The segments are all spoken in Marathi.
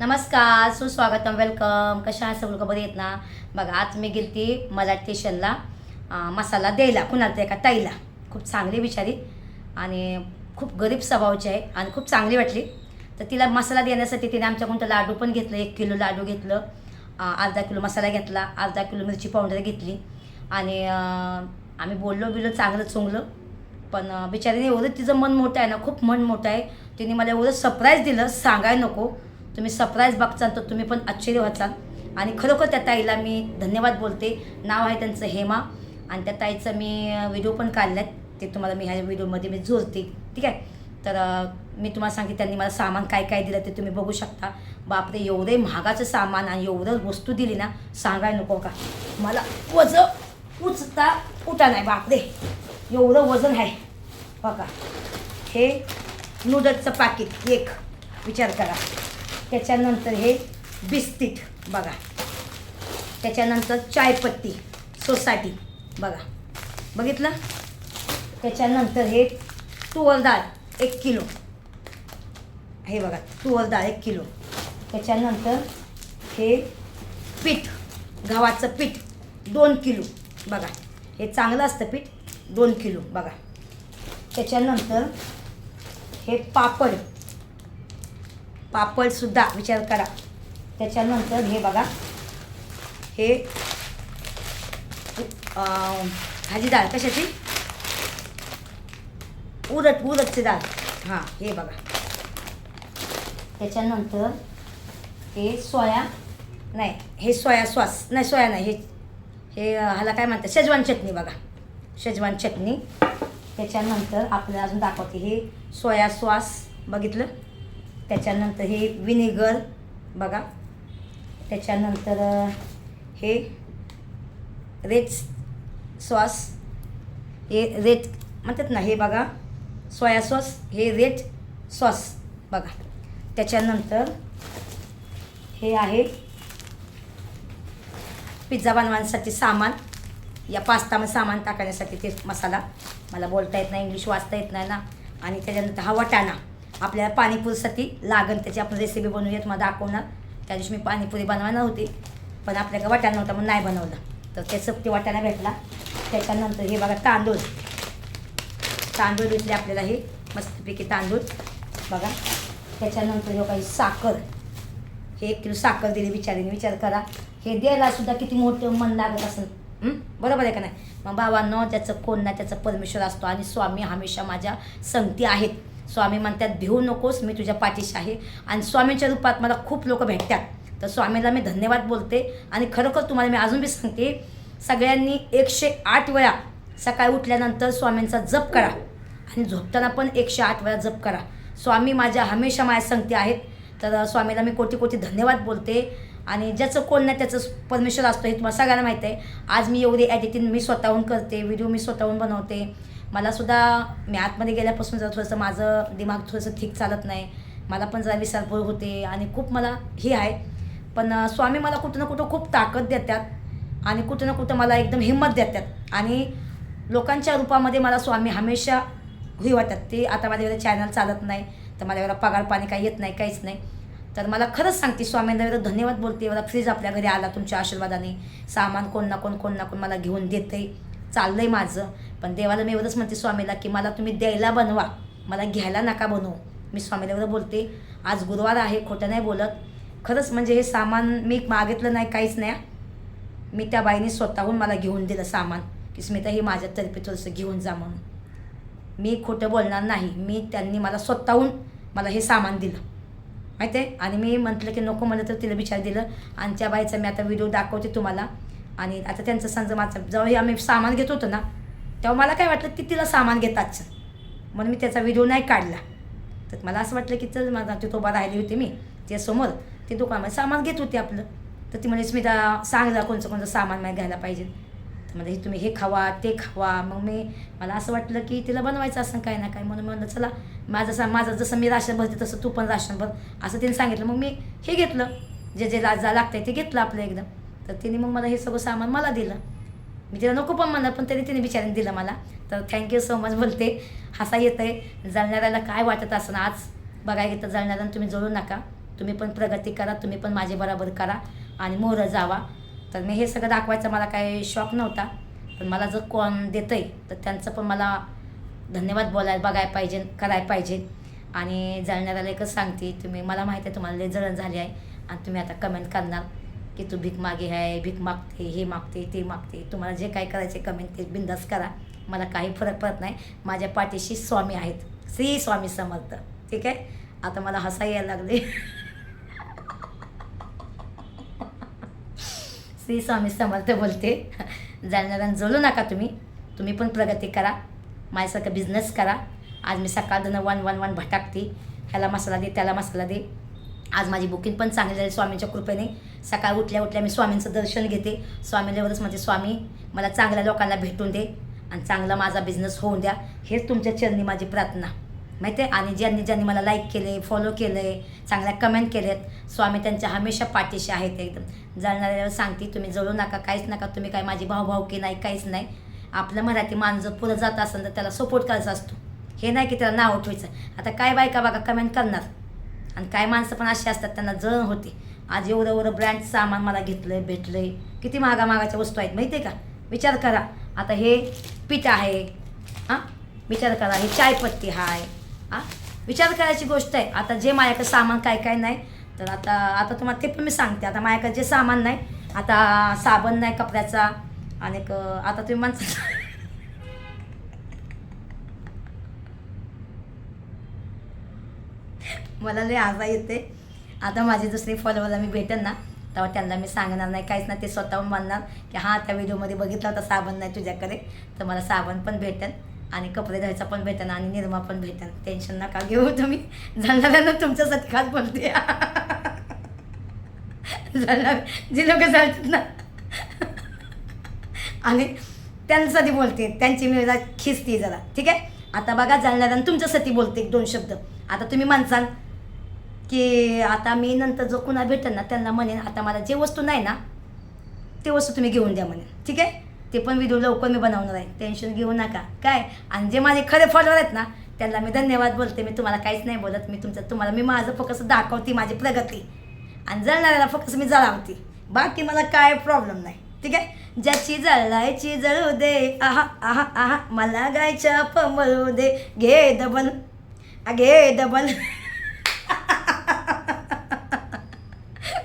नमस्कार, सुस्वागतम, वेलकम. कशा आहात सगळं? बरे आहेत ना? बघा, आज मी गेलती मराठी स्टेशनला मसाला द्यायला कुणाला तर एका ताईला. खूप चांगली बिचारी आणि खूप गरीब स्वभावाची आहे आणि खूप चांगली वाटली. तर तिला मसाला देण्यासाठी तिने आमच्याकडून लाडू पण घेतलं, 1 किलो लाडू घेतलं, अर्धा किलो मसाला घेतला, अर्धा किलो मिरची पावडर घेतली आणि आम्ही बोललो चांगलं चुंगलं. पण बिचारीने एवढं तिचं मन मोठं आहे ना, खूप मन मोठं आहे. तिने मला एवढं सरप्राईज दिलं, सांगायला नको. तुम्ही सरप्राईज बघचाल तर तुम्ही पण आश्चर्य व्हाचाल. आणि खरोखर त्या ताईला मी धन्यवाद बोलते. नाव आहे त्यांचं हेमा आणि त्या ताईचं मी व्हिडिओ पण काढले आहेत, ते तुम्हाला मी ह्या व्हिडिओमध्ये मी जोडते. ठीक आहे. तर मी तुम्हाला सांगते त्यांनी मला सामान काय काय दिलं ते तुम्ही बघू शकता. बापरे, एवढे महागाचं सामान आणि एवढं वस्तू दिली ना, सांगायला नको का. मला वजन उचता उठा नाही. बापरे, एवढं वजन आहे बघा. हे नूडल्सचं पाकिट एक, विचार करा. त्याच्यानंतर हे बिस्किट बघा. त्याच्यानंतर चायपत्ती सोसायटी बघा, बघितलं. त्याच्यानंतर हे तूर डाळ 1 किलो, हे बघा तूर डाळ 1 किलो. त्याच्यानंतर हे पीठ, गव्हाचं पीठ 2 किलो बघा. हे चांगलं असतं पीठ, 2 किलो बघा. त्याच्यानंतर हे पापडसुद्धा विचार करा. त्याच्यानंतर हे बघा, हे भाजी डाळ कशाची, उडदची डाळ, हां हे बघा. त्याच्यानंतर हे सोया सॉस नाही, सोया नाही, हे ह्याला काय म्हणतात, शेजवान चटणी बघा, शेजवान चटणी. त्याच्यानंतर आपल्याला अजून दाखवते हे सोया सॉस बघितलं. त्याच्यानंतर हे विनेगर बघा. त्याच्यानंतर हे रेड सॉस, हे रेड म्हणतात ना, हे बघा सोया सॉस, हे रेड सॉस बघा. त्याच्यानंतर हे आहे पिझ्झा बनवण्यासाठी सामान, या पास्तामध्ये सामान टाकण्यासाठी ते मसाला. मला बोलता येत नाही, इंग्लिश वाचता येत नाही ना. आणि त्याच्यानंतर हा वाटाणा आपल्याला पाणीपुरीसाठी लागेल, त्याची आपण रेसिपी बनवूया, तुम्हाला दाखवणार. त्या दिवशी मी पाणीपुरी बनवणार होती पण आपल्याकडे वाटाणा नव्हता म्हणून नाही बनवलं, तर त्याचं ते वाटाणा भेटला. त्याच्यानंतर हे बघा तांदूळ घेतले आपल्याला, हे मस्तपैकी तांदूळ बघा. त्याच्यानंतर हे काही साखर, हे 1 किलो साखर दिली बिचारीने. विचार करा, हे द्यायला सुद्धा किती मोठं मन लागत असेल. बरोबर आहे का नाही? मग भावांनो, त्याचं कोण नाही, त्याचा परमेश्वर असतो आणि स्वामी हमेशा माझ्या संगती आहेत. स्वामी म्हणतात भिवू नकोस, मी तुझ्या पाठीशी आहे. आणि स्वामींच्या रूपात मला खूप लोक भेटतात, तर स्वामीला मी धन्यवाद बोलते. आणि खरोखर तुम्हाला मी अजून बी सांगते, सगळ्यांनी 108 वेळा सकाळी उठल्यानंतर स्वामींचा जप करा आणि झोपताना पण 108 वेळा जप करा. स्वामी माझ्या हमेशा माझ्या संगती आहेत. तर स्वामीला मी कोटी कोटी धन्यवाद बोलते. आणि ज्याचं कोण नाही त्याचं परमेश्वर असतो, हे तुम्हाला सगळ्यांना माहीत आहे. आज मी एवढी एडिटिंग मी स्वतःहून करते, व्हिडिओ मी स्वतःहून बनवते. मलासुद्धा मी आतमध्ये गेल्यापासून जरा थोडंसं माझं दिमाग थोडंसं ठीक चालत नाही, मला पण जरा विसरपूर होते आणि खूप मला हे आहे. पण स्वामी मला कुठं ना कुठं खूप ताकद देतात आणि कुठं ना कुठं मला एकदम हिंमत देतात. आणि लोकांच्या रूपामध्ये मला स्वामी हमेशा वाटतात. ते आता माझ्याकडे चॅनल चालत नाही, तर माझ्याकडे पगार पाणी काही येत नाही, काहीच नाही. तर मला खरंच सांगते, स्वामींना धन्यवाद बोलते. मला फ्रीज आपल्या घरी आला तुमच्या आशीर्वादाने. सामान कोण ना कोण मला घेऊन देते, चाललं आहे माझं. पण देवाला मी एवढंच म्हणते स्वामीला, की मला तुम्ही द्यायला बनवा, मला घ्यायला नका बनवू. मी स्वामीला एवढं बोलते. आज गुरुवार आहे, खोटं नाही बोलत. खरंच म्हणजे हे सामान मी मागितलं नाही, काहीच नाही. मी त्या बाईने स्वतःहून मला घेऊन दिलं सामान, की स्मिता हे माझ्यातर्फे थोडंसं घेऊन जा म्हणून. मी खोटं बोलणार नाही. त्यांनी मला स्वतःहून मला हे सामान दिलं, माहीत आहे. आणि मी म्हटलं की नको म्हणलं तर तिला विचार दिलं. आणि त्या बाईचा मी आता व्हिडिओ दाखवते तुम्हाला. आणि आता त्यांचं समजा माझं जेव्हा हे आम्ही सामान घेत होतो ना, तेव्हा मला काय वाटलं की तिला सामान घेताच, म्हणून मी त्याचा व्हिडिओ नाही काढला. तर मला असं वाटलं की चल, माझा तिथं उभा राहिली होती मी त्यासमोर, ते दुकानामध्ये सामान घेत होते आपलं. तर ती म्हणजे स्मिता सांगला कोणतं सामान मला घ्यायला पाहिजे. तर म्हणजे तुम्ही हे खावा ते खावा. मग मला असं वाटलं की तिला बनवायचं असं काय ना काय, म्हणून म्हणलं चला माझं जसं मी राशन भरते तसं तू पण राशन भर, असं तिने सांगितलं. मग मी हे घेतलं, जे लागतं आहे ते घेतलं आपलं एकदम. तर तिने मग मला हे सगळं सामान मला दिलं. मी तिला नको पण म्हणलं, पण तरी तिने बिचारीने दिलं मला. तर थँक्यू सो मच बोलते. हसा येत आहे. जळणाऱ्याला काय वाटत असं आज बघायला तर जळणाऱ्याला तुम्ही जळू नका. तुम्ही पण प्रगती करा, तुम्ही पण माझे बरोबर करा आणि मोहरं जावा. तर मी हे सगळं दाखवायचा मला काही शौक नव्हता, पण मला जर कोण देतं आहे तर त्यांचं पण मला धन्यवाद बघायला पाहिजे, करायला पाहिजे. आणि जळणाऱ्याला एकच सांगते, तुम्ही मला माहिती आहे तुम्हाला लय जळण झाली आहे आणि तुम्ही आता कमेंट करणार की तू भीक मागे आहे, भीक मागते, हे मागते, ते मागते. तुम्हाला जे काय करायचे कमेंट ते बिंदास करा, मला काही फरक पडत नाही. माझ्या पाठीशी स्वामी आहेत, श्री स्वामी समर्थ. ठीक आहे. आता मला हसा यायला लागले. श्री स्वामी समर्थ बोलते. जळणाऱ्यांना जळू नका तुम्ही, तुम्ही पण प्रगती करा, माझ्यासारखं बिझनेस करा. आज मी सकाळधनं वन भटकते, ह्याला मसाला दे, त्याला मसाला दे. आज माझी बुकिंग पण चांगली झाली स्वामींच्या कृपेने. सकाळ उठल्या मी स्वामींचं दर्शन घेते. स्वामींवरच म्हणजे स्वामी मला चांगल्या लोकांना भेटून दे आणि चांगला माझा बिझनेस होऊन द्या, हेच तुमच्या चरणी माझी प्रार्थना, माहिती आहे. आणि ज्यांनी मला लाईक केले, फॉलो केले, चांगल्या कमेंट केलेत, स्वामी त्यांच्या हमेशा पाठीशी आहेत. एकदम जळणाऱ्याला सांगते, तुम्ही जळू नका, काहीच नका. तुम्ही काय माझी भाऊभाऊकी नाही, काहीच नाही. आपलं मराठी माणूस जर पुढं जात असेल तर त्याला सपोर्ट करायचा असतो, हे नाही की त्याला नाव उठवायचं. आता काय बायका बघा कमेंट करणार, आणि काय माणसं पण अशी असतात त्यांना जळण होते. आज एवढं ब्रँड सामान मला घेतलं, भेटलं, किती महागाच्या वस्तू आहेत माहिती आहे का. विचार करा. आता हे पीठ आहे, हां, विचार करा. हे चायपत्ती आहे, हां, विचार करायची गोष्ट आहे. आता जे माझ्याकडे सामान काय नाही, तर आता तुम्हाला ते पण मी सांगते. आता माझ्याकडे जे सामान नाही, आता साबण नाही कपड्याचा, आणि आता तुम्ही माणसं मला लय हसा येते. आता माझी दुसरी फॉलोअरला मी भेटेन ना, तेव्हा त्यांना मी सांगणार नाही काहीच ना, ते स्वतःहून म्हणणार की हां त्या व्हिडिओमध्ये बघितला होता साबण नाही तुझ्याकडे, तर मला साबण पण भेटेन आणि कपडे धुवायचा पण भेटेन आणि निरमा पण भेटेन. टेन्शन नका घेऊ तुम्ही. जाणाऱ्यांना तुमच्यासाठी खास बोलते. जी लोक चालतात ना आणि त्यांच्यासाठी बोलते, त्यांची मी जरा खिस्ती जरा. ठीक आहे. आता बघा, जाणणाऱ्यांना तुमच्यासाठी बोलते एक दोन शब्द. आता तुम्ही म्हणसाल की आता मी नंतर जो कुणा भेटेल ना त्यांना म्हणेन आता मला जे वस्तू नाही ना ते वस्तू तुम्ही घेऊन द्या म्हणेन. ठीक आहे. ते पण व्हिडिओ लवकर मी बनवणार आहे, टेन्शन घेऊ नका काय. आणि जे माझे खरे फॉलोअर आहेत ना त्यांना मी धन्यवाद बोलते. मी तुम्हाला काहीच नाही बोलत. मी तुम्हाला मी माझं फक्त दाखवते माझी प्रगती, आणि जळणाऱ्याला फक्त मी जळावते, बाकी मला काय प्रॉब्लेम नाही. ठीक आहे. ज्याची जळायची जळू दे, आहा आहा आहा, मला गायच्या पमळू दे, घे डबल घे डबल.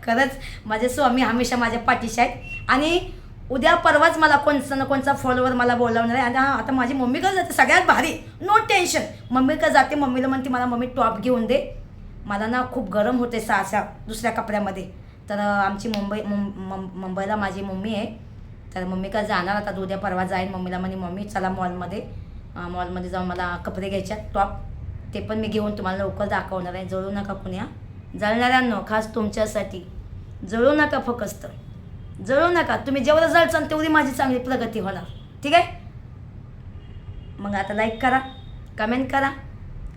खरंच माझे स्वामी हमेशा माझ्या पाठीशी आहेत. आणि उद्या परवाच मला कोणचा ना कोणचा फॉलोवर मला बोलावणार आहे. आणि हां, आता माझी मम्मी का जाते सगळ्यात भारी, नो टेन्शन. मम्मी का जाते, मम्मीला म्हणते मला मम्मी टॉप घेऊन दे, मला ना खूप गरम होते अशा दुसऱ्या कपड्यामध्ये. तर आमची मुंबईला माझी मम्मी आहे, तर मम्मी का जाणार आता उद्या परवा जाईल. मम्मीला म्हणे मम्मी चला मॉलमध्ये जाऊन मला कपडे घ्यायचे टॉप, ते पण मी घेऊन तुम्हाला लवकर दाखवणार आहे. जळू नका पुण्या. जळणाऱ्यांनो खास तुमच्यासाठी, जळू नका, फक्त जळू नका. तुम्ही जेवढं जळचाल तेवढी माझी चांगली प्रगती होणार. ठीक आहे. मग आता लाईक करा, कमेंट करा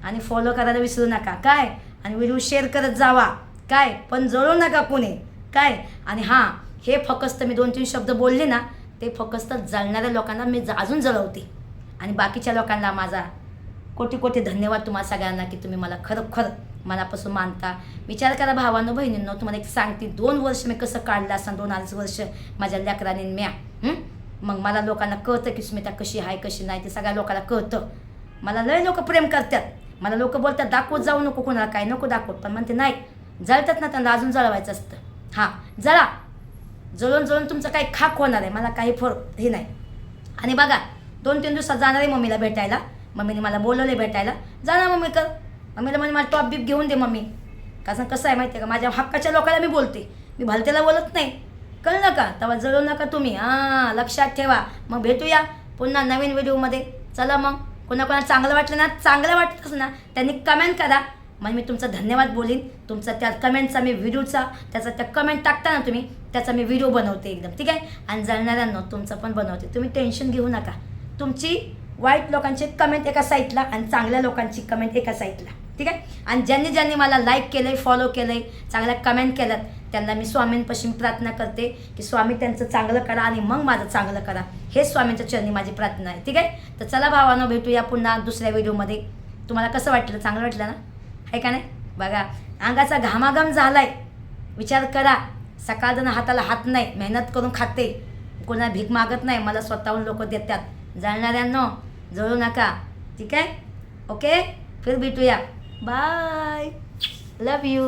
आणि फॉलो करायला विसरू नका काय. आणि व्हिडिओ शेअर करत जावा काय, पण जळू नका कोणी काय. आणि हां, हे फक्त मी 2-3 शब्द बोलले ना, ते फक्त जळणाऱ्या लोकांना मी अजून जळवते, आणि बाकीच्या लोकांना माझा कोटी धन्यवाद तुम्हाला सगळ्यांना की तुम्ही मला खरं मनापासून मानता. विचार करा भावांनो बहिणींनो, तुम्हाला एक सांगते, 2 वर्ष मी कसं काढलं असं, 2-2.5 वर्ष माझ्या लेकरांनी म्या. मग मला लोकांना कळतं की स्मिता कशी आहे कशी नाही, ते सगळ्या लोकांना कळतं. मला लय लोक प्रेम करतात, मला लोक बोलतात दाखवत जाऊ नको कोणाला, काय नको दाखवत, पण म्हणते नाही, जळतात ना त्यांना अजून जळवायचं असतं. हां, जळा, जळून तुमचं काही खाक होणार आहे, मला काही फरक हे नाही. आणि बघा 2-3 दिवसात जाणार आहे मम्मीला भेटायला. मम्मीने मला बोलवले भेटायला, जाणार मम्मी कर. मम्मीला म्हणे मला टॉप बीप घेऊन दे मम्मी. कसं आहे माहिती आहे का, माझ्या हक्काच्या लोकांना मी बोलते, मी भलतेला बोलत नाही, कळलं का. तेव्हा जळू नका तुम्ही, हां लक्षात ठेवा. मग भेटूया पुन्हा नवीन व्हिडिओमध्ये. चला मग, कोणाकोणा चांगलं वाटलं ना, चांगलं वाटतंच ना, त्यांनी कमेंट करा, मग मी तुमचा धन्यवाद बोलीन. तुमचा त्या कमेंटचा मी व्हिडिओचा त्याचा त्या कमेंट टाकता ना तुम्ही, त्याचा मी व्हिडिओ बनवते एकदम. ठीक आहे. आणि जळणाऱ्यांना तुमचं पण बनवते, तुम्ही टेन्शन घेऊ नका. तुमची वाईट लोकांची कमेंट एका साईडला आणि चांगल्या लोकांची कमेंट एका साईडला. ठीक आहे. आणि ज्यांनी मला लाईक केलं आहे, फॉलो केलं आहे, चांगल्या कमेंट केल्यात, त्यांना मी स्वामींपाशी प्रार्थना करते की स्वामी त्यांचं चांगलं करा आणि मग माझं चांगलं करा. हे स्वामींच्या चरणी माझी प्रार्थना आहे. ठीक आहे. तर चला भावांनो, भेटूया पुन्हा दुसऱ्या व्हिडिओमध्ये. तुम्हाला कसं वाटलं, चांगलं वाटलं ना, आहे का नाही. बघा अंगाचा घामाघाम झालाय. विचार करा. सकाळजण हाताला हात नाही, मेहनत करून खाते, कोणा भीक मागत नाही, मला स्वतःहून लोक देतात. जळणाऱ्यांनो जळू नका, ठीक आहे? ओके, फिर भेटूया. Bye, love you.